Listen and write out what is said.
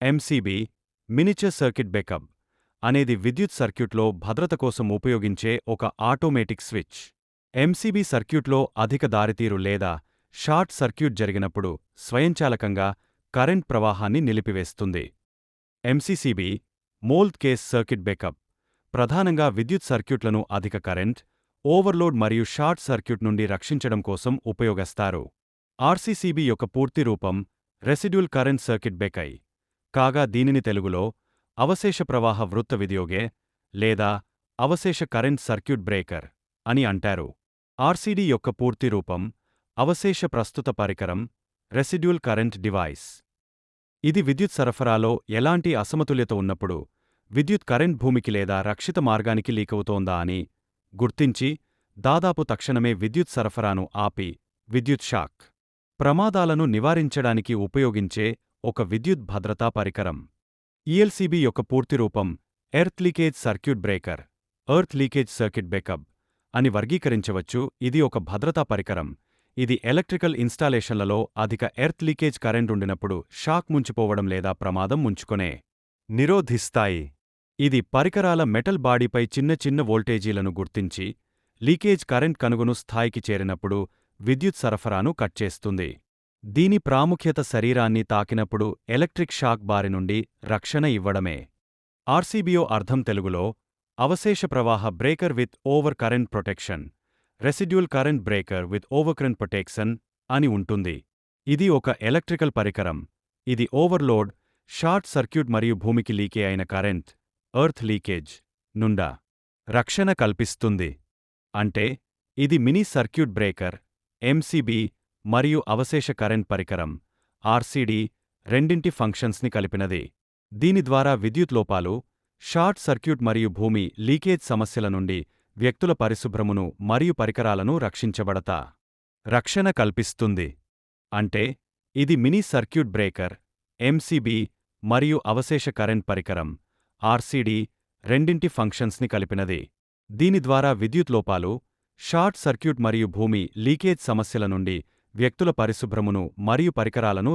MCB miniature circuit breaker అనేది విద్యుత్ సర్క్యూట్లో భద్రత కోసం ఉపయోగించే ఒక ఆటోమేటిక్ స్విచ్. ఎంసీబీ సర్క్యూట్లో అధిక దారితీరు లేదా షార్ట్ సర్క్యూట్ జరిగినప్పుడు స్వయంచాలకంగా కరెంట్ ప్రవాహాన్ని నిలిపివేస్తుంది. MCCB mould case circuit breaker ప్రధానంగా విద్యుత్ సర్క్యూట్లను అధిక కరెంట్, ఓవర్లోడ్ మరియు షార్ట్ సర్క్యూట్ నుండి రక్షించడం కోసం ఉపయోగిస్తారు. ఆర్సీసీబీ యొక్క పూర్తి రూపం రెసిడ్యూల్ కరెంట్ సర్క్యూట్ బ్రేకర్ కాగా దీనిని తెలుగులో అవశేష ప్రవాహ వృత్త వినియోగే లేదా అవశేష కరెంట్ సర్క్యూట్ బ్రేకర్ అని అంటారు. ఆర్సీడీ యొక్క పూర్తి రూపం అవశేష ప్రస్తుత పరికరం రెసిడ్యూల్ కరెంట్ డివైస్. ఇది విద్యుత్ సరఫరాలో ఎలాంటి అసమతుల్యత ఉన్నప్పుడు విద్యుత్ కరెంట్ భూమికి లేదా రక్షిత మార్గానికి లీకవుతోందా అని గుర్తించి దాదాపు తక్షణమే విద్యుత్ సరఫరాను ఆపి విద్యుత్ షాక్ ప్రమాదాలను నివారించడానికి ఉపయోగించే ఒక విద్యుత్ భద్రతా పరికరం. ఈఎల్సీబీ యొక్క పూర్తి రూపం earth leakage circuit breaker earth leakage circuit breaker అని వర్గీకరించవచ్చు. ఇది ఒక భద్రతా పరికరం. ఇది ఎలక్ట్రికల్ ఇన్స్టాలేషన్లలో అధిక ఎర్త్ లీకేజ్ కరెంట్ ఉండినప్పుడు షాక్ ముంచిపోవడం లేదా ప్రమాదం ముంచుకొనే నిరోధిస్తాయి. ఇది పరికరాల మెటల్ బాడీపై చిన్న చిన్న వోల్టేజీలను గుర్తించి లీకేజ్ కరెంట్ కనుగొను స్థాయికి చేరినప్పుడు విద్యుత్ సరఫరాను కట్ చేస్తుంది. దీని ప్రాముఖ్యత శరీరాన్ని తాకినప్పుడు ఎలక్ట్రిక్ షాక్ బారి నుండి రక్షణ ఇవ్వడమే. ఆర్సీబీఓ అర్థం తెలుగులో అవశేష ప్రవాహ breaker with over current protection, residual current breaker with over current protection అని ఉంటుంది. ఇది ఒక ఎలక్ట్రికల్ పరికరం. ఇది ఓవర్లోడ్, షార్ట్ సర్క్యూట్ మరియు భూమికి లీకే అయిన కరెంట్ ఎర్త్ లీకేజ్ నుండా రక్షణ కల్పిస్తుంది. అంటే ఇది మినీ సర్క్యూట్ బ్రేకర్ ఎంసీబీ మరియు అవశేష కరెంట్ పరికరం ఆర్సీడీ రెండింటి ఫంక్షన్స్ని కలిపినది. దీని ద్వారా విద్యుత్ లోపాలు, షార్ట్ సర్క్యూట్ మరియు భూమి లీకేజ్ సమస్యల నుండి వ్యక్తుల పరిశుభ్రమును మరియు పరికరాలను రక్షణ కల్పిస్తుంది. అంటే ఇది మినీ సర్క్యూట్ బ్రేకర్ ఎంసీబీ మరియు అవశేష కరెంట్ పరికరం ఆర్సీడీ రెండింటి ఫంక్షన్స్ని కలిపినది. దీని ద్వారా విద్యుత్ లోపాలు, షార్ట్ సర్క్యూట్ మరియు భూమి లీకేజ్ సమస్యల నుండి వ్యక్తుల పరిశుభ్రమును మరియు పరికరాలను